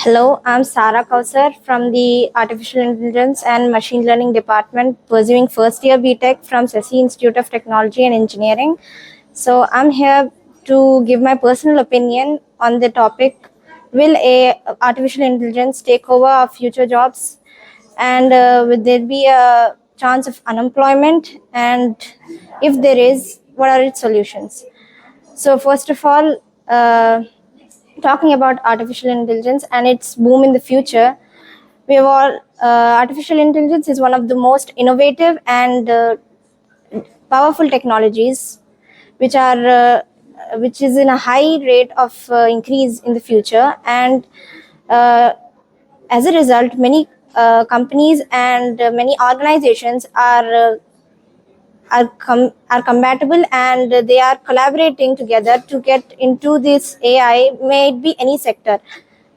Hello, I'm Sara Kausar from the Artificial Intelligence and Machine Learning Department, pursuing first year BTech from Sesi Institute of Technology and Engineering. So I'm here to give my personal opinion on the topic: Will artificial intelligence take over our future jobs, and will there be a chance of unemployment? And if there is, what are its solutions? So first of all, talking about artificial intelligence and its boom in the future, we have all artificial intelligence is one of the most innovative and powerful technologies which are which is in a high rate of increase in the future, and uh, as a result many companies and many organizations are compatible, and they are collaborating together to get into this AI, may it be any sector.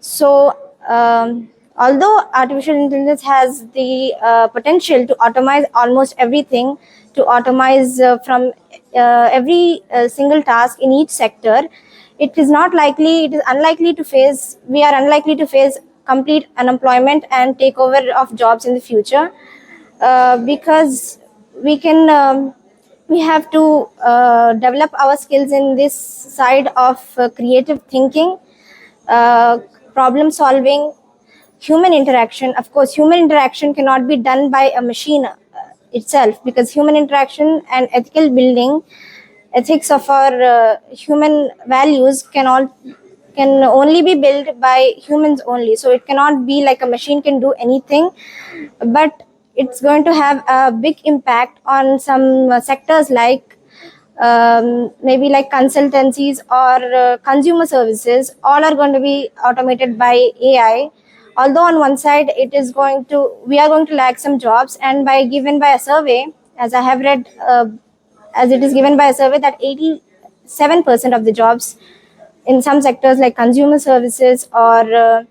So, although artificial intelligence has the potential to automate almost everything, to automate from every single task in each sector, it is not likely, it is unlikely to face, we are unlikely to face complete unemployment and takeover of jobs in the future, because we can we have to develop our skills in this side of creative thinking, uh, problem solving, human interaction. Of course, human interaction cannot be done by a machine itself, because human interaction and ethical building, ethics of our human values can only be built by humans only. So it cannot be like a machine can do anything, but it's going to have a big impact on some sectors like maybe like consultancies or consumer services. All are going to be automated by AI. Although on one side it is going to, we are going to lack some jobs, and by given by a survey, as I have read, as it is given by a survey, that 87% of the jobs in some sectors like consumer services or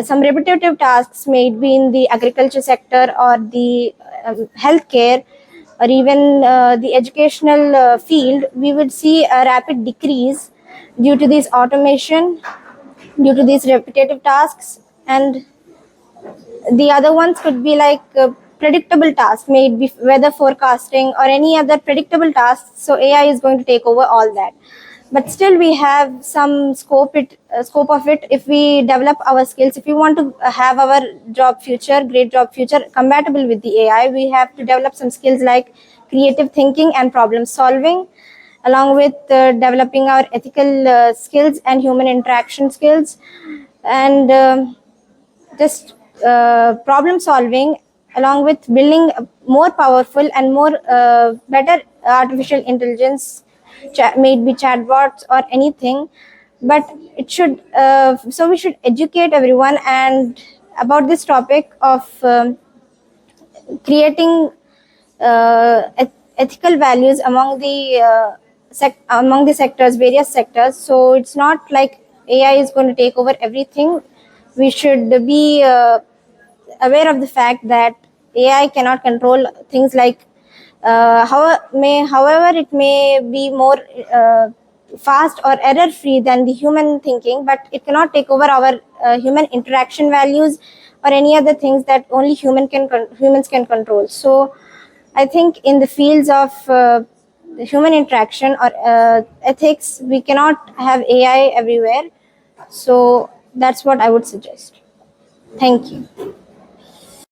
some repetitive tasks, may it be in the agriculture sector or the healthcare or even the educational field, we would see a rapid decrease due to this automation, due to these repetitive tasks. And the other ones could be like predictable tasks, may it be weather forecasting or any other predictable tasks. So AI is going to take over all that. But still, we have some scope of it if we develop our skills. If we want to have our job future, great job future, compatible with the AI, we have to develop some skills like creative thinking and problem solving, along with developing our ethical skills and human interaction skills, and just problem solving, along with building a more powerful and more better artificial intelligence, may it be chatbots or anything. But it should so we should educate everyone and about this topic of creating ethical values among the among the sectors, various sectors. So it's not like AI is going to take over everything. We should be aware of the fact that AI cannot control things like however it may be more fast or error free than the human thinking, but it cannot take over our human interaction values or any other things that only humans can control. So I think in the fields of human interaction or ethics, we cannot have AI everywhere. So that's what I would suggest. Thank you.